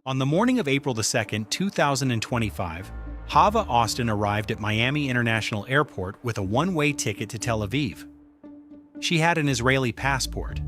On the morning of April 2nd, 2025, Hava Austin arrived at Miami International Airport with a one-way ticket to Tel Aviv. She had an Israeli passport.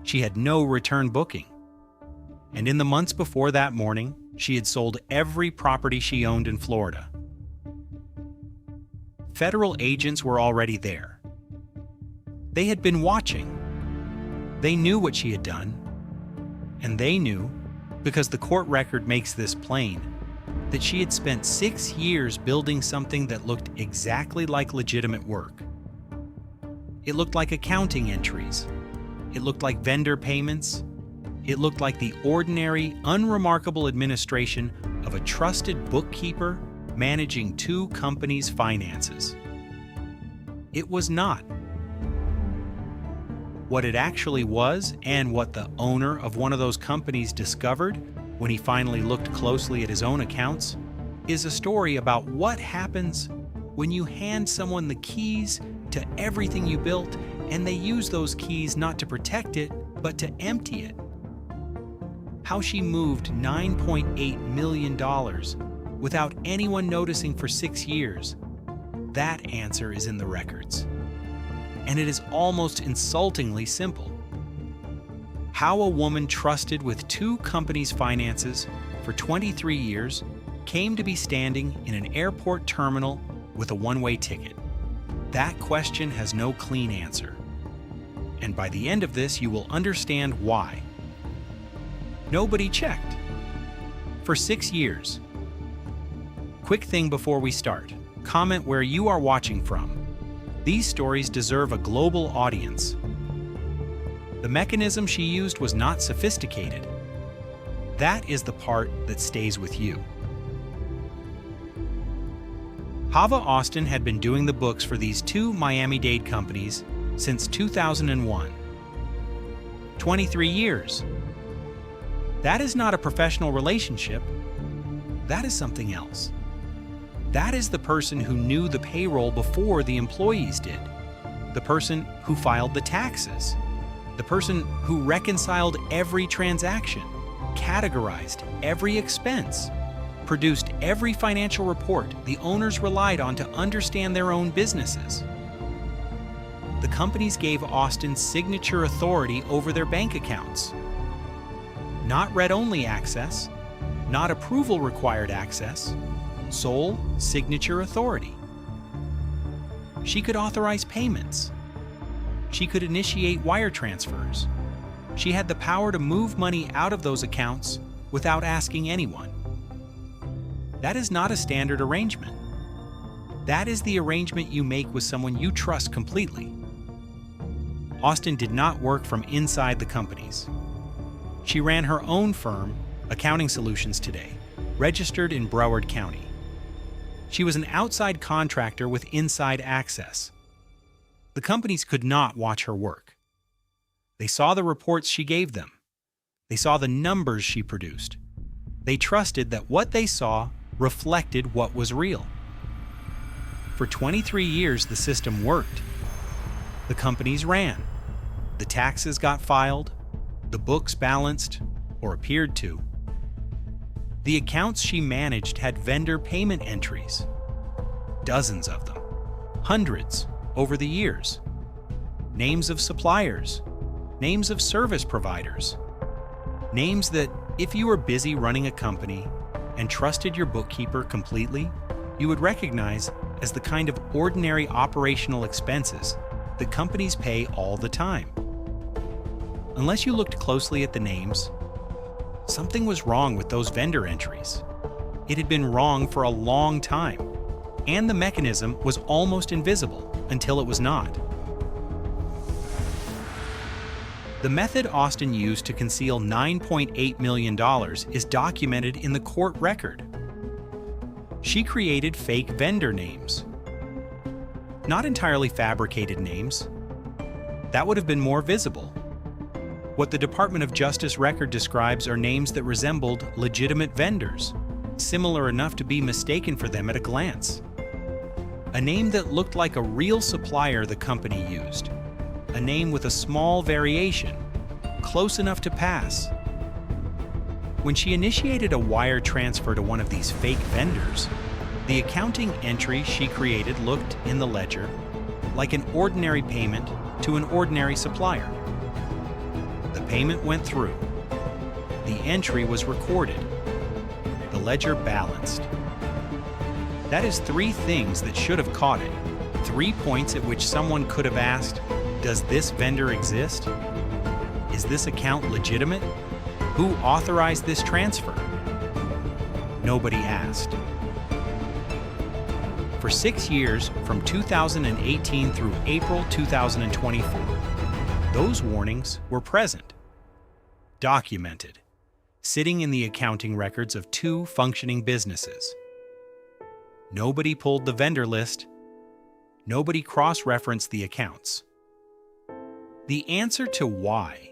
She had no return booking. And in the months before that morning, she had sold every property she owned in Florida. Federal agents were already there. They had been watching. They knew what she had done. And they knew, because the court record makes this plain, that she had spent 6 years building something that looked exactly like legitimate work. It looked like accounting entries. It looked like vendor payments. It looked like the ordinary, unremarkable administration of a trusted bookkeeper managing 2 companies' finances. It was not. What it actually was, and what the owner of one of those companies discovered when he finally looked closely at his own accounts, is a story about what happens when you hand someone the keys to everything you built and they use those keys not to protect it, but to empty it. How she moved $9.8 million without anyone noticing for 6 years. That answer is in the records. And it is almost insultingly simple. How a woman trusted with 2 companies' finances for 23 years came to be standing in an airport terminal with a one-way ticket. That question has no clean answer. And by the end of this, you will understand why. Nobody checked. For 6 years. Quick thing before we start. Comment where you are watching from. These stories deserve a global audience. The mechanism she used was not sophisticated. That is the part that stays with you. Hava Austin had been doing the books for these 2 Miami-Dade companies since 2001. 23 years. That is not a professional relationship. That is something else. That is the person who knew the payroll before the employees did. The person who filed the taxes. The person who reconciled every transaction, categorized every expense, produced every financial report the owners relied on to understand their own businesses. The companies gave Austin signature authority over their bank accounts. Not read-only access, not approval-required access, sole signature authority. She could authorize payments. She could initiate wire transfers. She had the power to move money out of those accounts without asking anyone. That is not a standard arrangement. That is the arrangement you make with someone you trust completely. Austin did not work from inside the companies. She ran her own firm, Accounting Solutions Today, registered in Broward County. She was an outside contractor with inside access. The companies could not watch her work. They saw the reports she gave them. They saw the numbers she produced. They trusted that what they saw reflected what was real. For 23 years, the system worked. The companies ran. The taxes got filed. The books balanced, or appeared to. The accounts she managed had vendor payment entries. Dozens of them. Hundreds over the years. Names of suppliers. Names of service providers. Names that, if you were busy running a company and trusted your bookkeeper completely, you would recognize as the kind of ordinary operational expenses that companies pay all the time. Unless you looked closely at the names, something was wrong with those vendor entries. It had been wrong for a long time, and the mechanism was almost invisible until it was not. The method Austin used to conceal $9.8 million is documented in the court record. She created fake vendor names. Not entirely fabricated names. That would have been more visible. What the Department of Justice record describes are names that resembled legitimate vendors, similar enough to be mistaken for them at a glance. A name that looked like a real supplier the company used. A name with a small variation, close enough to pass. When she initiated a wire transfer to one of these fake vendors, the accounting entry she created looked in the ledger like an ordinary payment to an ordinary supplier. The payment went through. The entry was recorded. The ledger balanced. That is 3 things that should have caught it. 3 points at which someone could have asked, does this vendor exist? Is this account legitimate? Who authorized this transfer? Nobody asked. For 6 years, from 2018 through April 2024, those warnings were present, documented, sitting in the accounting records of 2 functioning businesses. Nobody pulled the vendor list. Nobody cross-referenced the accounts. The answer to why,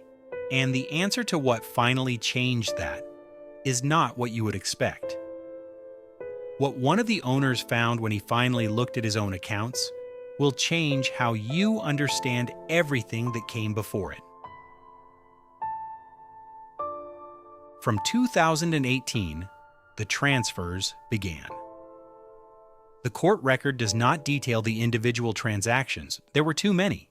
and the answer to what finally changed that, is not what you would expect. What one of the owners found when he finally looked at his own accounts will change how you understand everything that came before it. From 2018, the transfers began. The court record does not detail the individual transactions. There were too many.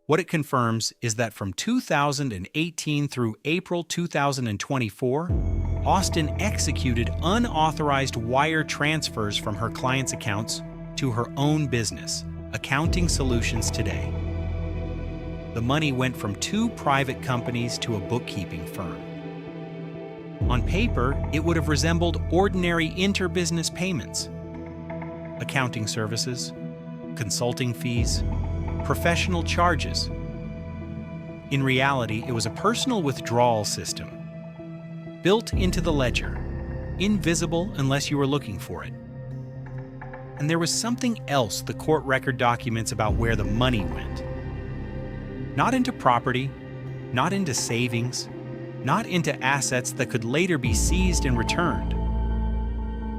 What it confirms is that from 2018 through April 2024, Austin executed unauthorized wire transfers from her clients' accounts to her own business, Accounting Solutions Today. The money went from 2 private companies to a bookkeeping firm. On paper, it would have resembled ordinary interbusiness payments. Accounting services, consulting fees, professional charges. In reality, it was a personal withdrawal system, built into the ledger, invisible unless you were looking for it. And there was something else the court record documents about where the money went. Not into property, not into savings, not into assets that could later be seized and returned.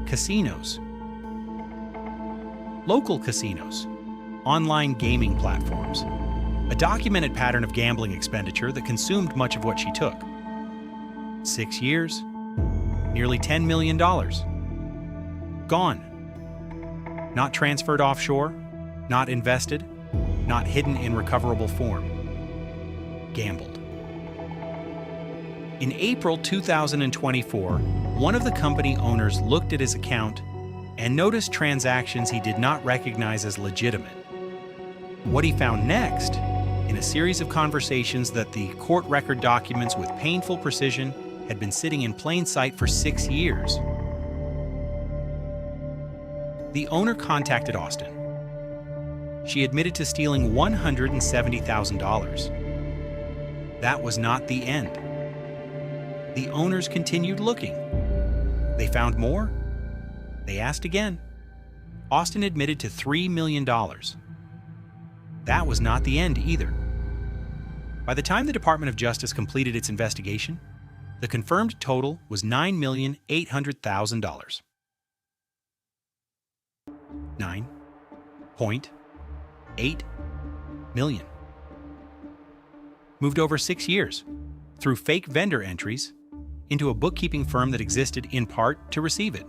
Casinos. Local casinos. Online gaming platforms. A documented pattern of gambling expenditure that consumed much of what she took. 6 years, nearly $10 million. Gone. Not transferred offshore, not invested, not hidden in recoverable form. Gambled. In April 2024, one of the company owners looked at his account and noticed transactions he did not recognize as legitimate. What he found next, in a series of conversations that the court record documents with painful precision had been sitting in plain sight for 6 years. The owner contacted Austin. She admitted to stealing $170,000. That was not the end. The owners continued looking. They found more. They asked again. Austin admitted to $3 million. That was not the end either. By the time the Department of Justice completed its investigation, the confirmed total was $9,800,000. $9.8 million. Moved over 6 years, through fake vendor entries, into a bookkeeping firm that existed in part to receive it.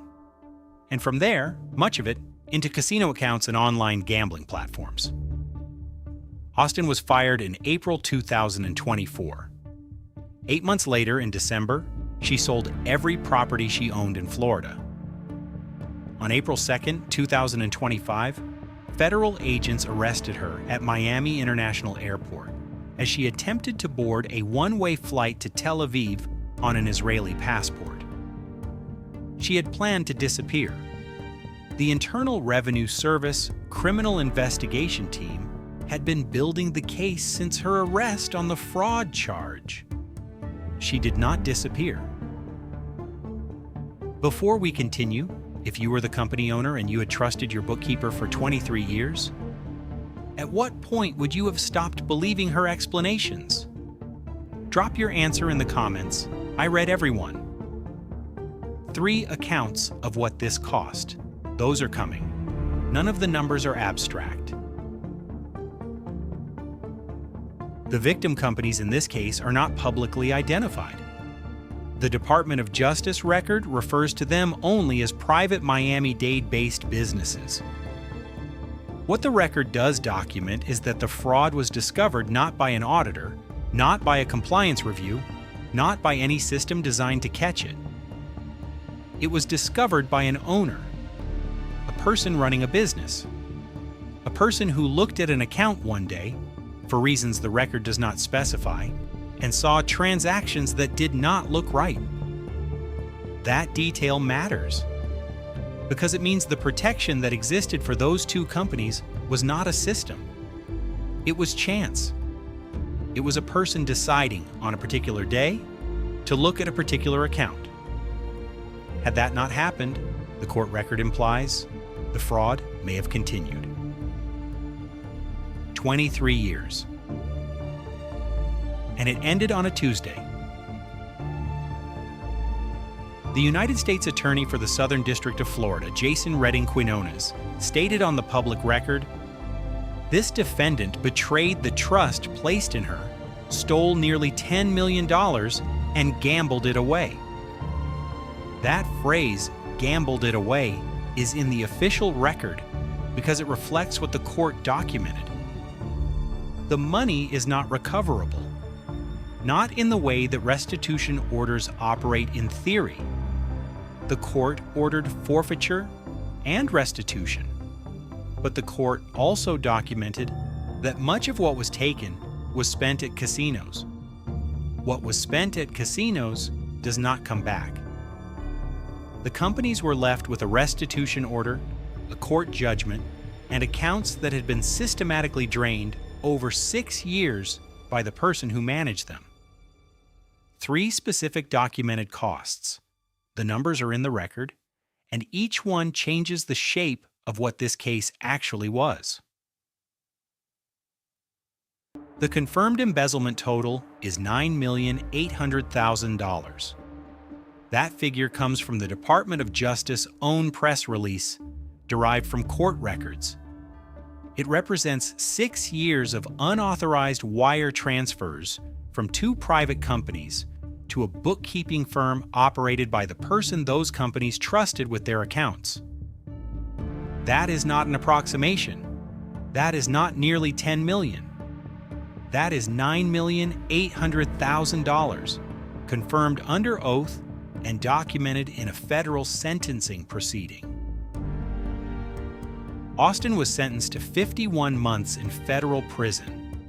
And from there, much of it, into casino accounts and online gambling platforms. Austin was fired in April 2024. 8 months later, in December, she sold every property she owned in Florida. On April 2, 2025, federal agents arrested her at Miami International Airport as she attempted to board a one-way flight to Tel Aviv on an Israeli passport. She had planned to disappear. The Internal Revenue Service criminal investigation team had been building the case since her arrest on the fraud charge. She did not disappear. Before we continue, if you were the company owner and you had trusted your bookkeeper for 23 years, at what point would you have stopped believing her explanations? Drop your answer in the comments. I read every one. 3 accounts of what this cost. Those are coming. None of the numbers are abstract. The victim companies in this case are not publicly identified. The Department of Justice record refers to them only as private Miami-Dade-based businesses. What the record does document is that the fraud was discovered not by an auditor, not by a compliance review, not by any system designed to catch it. It was discovered by an owner, a person running a business, a person who looked at an account one day, for reasons the record does not specify, and saw transactions that did not look right. That detail matters, because it means the protection that existed for those two companies was not a system. It was chance. It was a person deciding on a particular day to look at a particular account. Had that not happened, the court record implies, the fraud may have continued. 23 years. And it ended on a Tuesday. The United States Attorney for the Southern District of Florida, Jason Redding Quinones, stated on the public record, "This defendant betrayed the trust placed in her, stole nearly $10 million, and gambled it away." That phrase, "gambled it away," is in the official record because it reflects what the court documented. The money is not recoverable, not in the way that restitution orders operate in theory. The court ordered forfeiture and restitution, but the court also documented that much of what was taken was spent at casinos. What was spent at casinos does not come back. The companies were left with a restitution order, a court judgment, and accounts that had been systematically drained over 6 years by the person who managed them. 3 specific documented costs. The numbers are in the record, and each one changes the shape of what this case actually was. The confirmed embezzlement total is $9,800,000. That figure comes from the Department of Justice's own press release, derived from court records. It represents 6 years of unauthorized wire transfers from 2 private companies to a bookkeeping firm operated by the person those companies trusted with their accounts. That is not an approximation. That is not nearly $10 million. That is $9,800,000, confirmed under oath and documented in a federal sentencing proceeding. Austin was sentenced to 51 months in federal prison.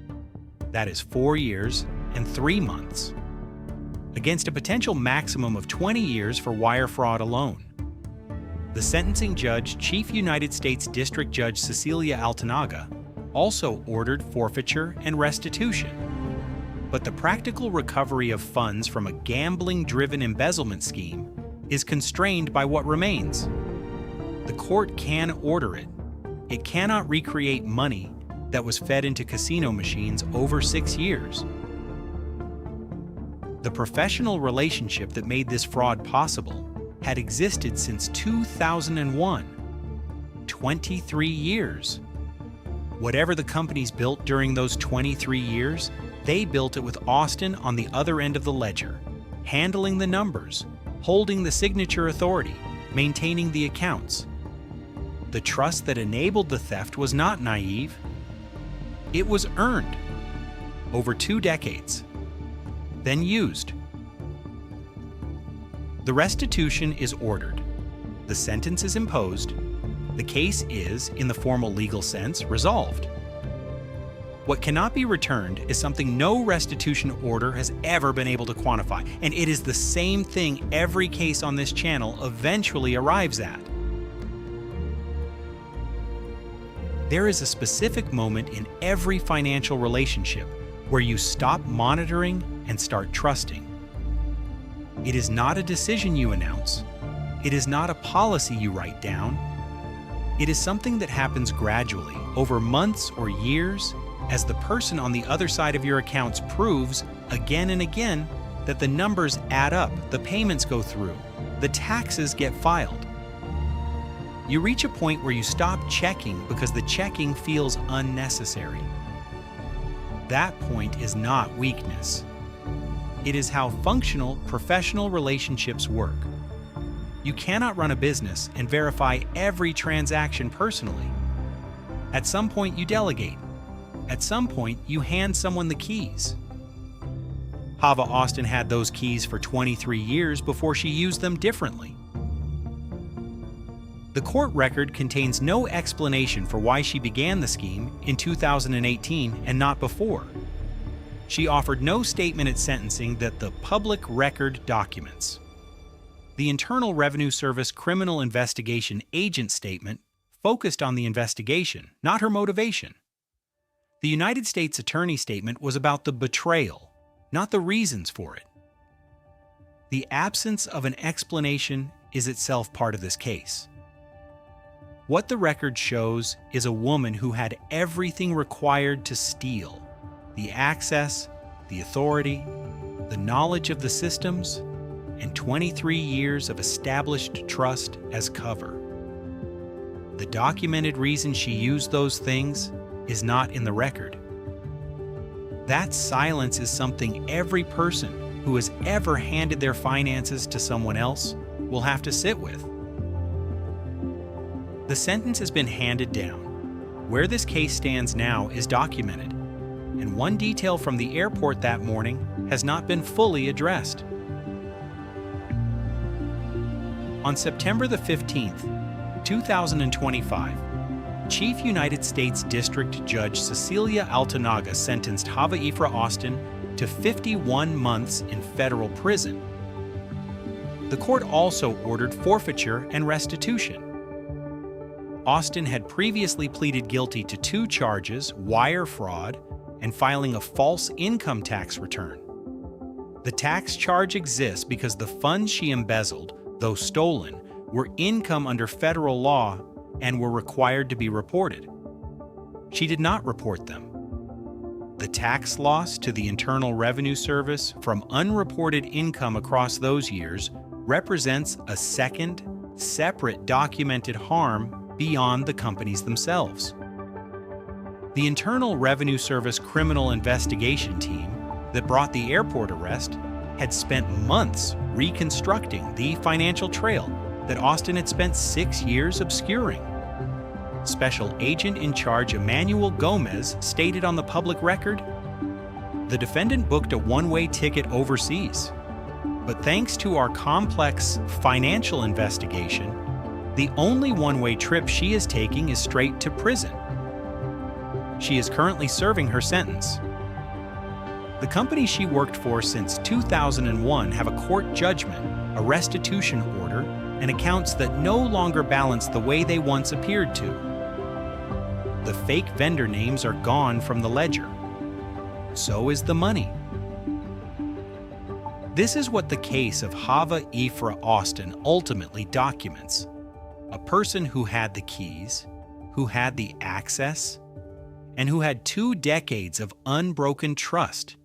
That is 4 years and 3 months, against a potential maximum of 20 years for wire fraud alone. The sentencing judge, Chief United States District Judge Cecilia Altanaga, also ordered forfeiture and restitution. But the practical recovery of funds from a gambling-driven embezzlement scheme is constrained by what remains. The court can order it. It cannot recreate money that was fed into casino machines over 6 years. The professional relationship that made this fraud possible had existed since 2001. 23 years. Whatever the companies built during those 23 years, they built it with Austin on the other end of the ledger, handling the numbers, holding the signature authority, maintaining the accounts. The trust that enabled the theft was not naive. It was earned over 2 decades. Then used. The restitution is ordered. The sentence is imposed. The case is, in the formal legal sense, resolved. What cannot be returned is something no restitution order has ever been able to quantify, and it is the same thing every case on this channel eventually arrives at. There is a specific moment in every financial relationship where you stop monitoring and start trusting. It is not a decision you announce. It is not a policy you write down. It is something that happens gradually, over months or years, as the person on the other side of your accounts proves again and again that the numbers add up, the payments go through, the taxes get filed. You reach a point where you stop checking because the checking feels unnecessary. That point is not weakness. It is how functional professional relationships work. You cannot run a business and verify every transaction personally. At some point, you delegate. At some point, you hand someone the keys. Hava Austin had those keys for 23 years before she used them differently. The court record contains no explanation for why she began the scheme in 2018 and not before. She offered no statement at sentencing that the public record documents. The Internal Revenue Service Criminal Investigation Agent statement focused on the investigation, not her motivation. The United States Attorney statement was about the betrayal, not the reasons for it. The absence of an explanation is itself part of this case. What the record shows is a woman who had everything required to steal: the access, the authority, the knowledge of the systems, and 23 years of established trust as cover. The documented reason she used those things is not in the record. That silence is something every person who has ever handed their finances to someone else will have to sit with. The sentence has been handed down. Where this case stands now is documented, and one detail from the airport that morning has not been fully addressed. On September the 15th, 2025, Chief United States District Judge Cecilia Altanaga sentenced Hava Yfrah Austin to 51 months in federal prison. The court also ordered forfeiture and restitution. Austin had previously pleaded guilty to 2 charges: wire fraud and filing a false income tax return. The tax charge exists because the funds she embezzled, though stolen, were income under federal law and were required to be reported. She did not report them. The tax loss to the Internal Revenue Service from unreported income across those years represents a second, separate documented harm beyond the companies themselves. The Internal Revenue Service criminal investigation team that brought the airport arrest had spent months reconstructing the financial trail that Austin had spent 6 years obscuring. Special Agent in Charge Emmanuel Gomez stated on the public record, "The defendant booked a one-way ticket overseas, but thanks to our complex financial investigation, the only one-way trip she is taking is straight to prison. She is currently serving her sentence." The companies she worked for since 2001 have a court judgment, a restitution order, and accounts that no longer balance the way they once appeared to. The fake vendor names are gone from the ledger. So is the money. This is what the case of Hava Yfrah Austin ultimately documents: a person who had the keys, who had the access, and who had 2 decades of unbroken trust,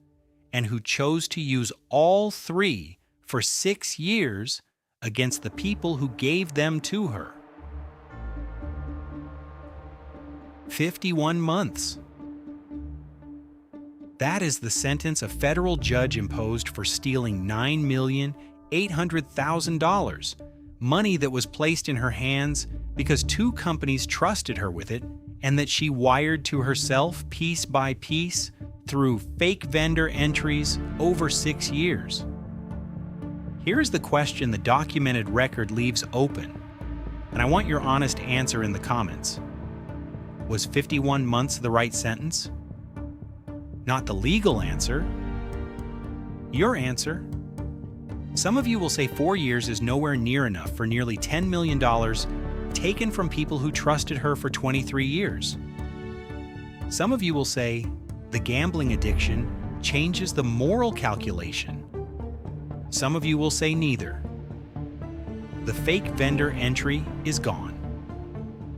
and who chose to use all 3 for 6 years against the people who gave them to her. 51 months. That is the sentence a federal judge imposed for stealing $9,800,000, money that was placed in her hands because 2 companies trusted her with it and that she wired to herself piece by piece through fake vendor entries over 6 years. Here's the question the documented record leaves open, and I want your honest answer in the comments. Was 51 months the right sentence? Not the legal answer. Your answer. Some of you will say 4 years is nowhere near enough for nearly $10 million taken from people who trusted her for 23 years. Some of you will say the gambling addiction changes the moral calculation. Some of you will say neither. The fake vendor entry is gone.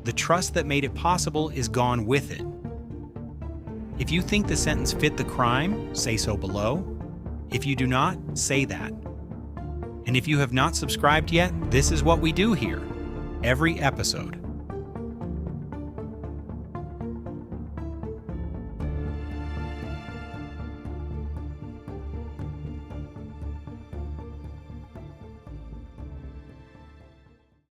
The trust that made it possible is gone with it. If you think the sentence fit the crime, say so below. If you do not, say that. And if you have not subscribed yet, this is what we do here, every episode.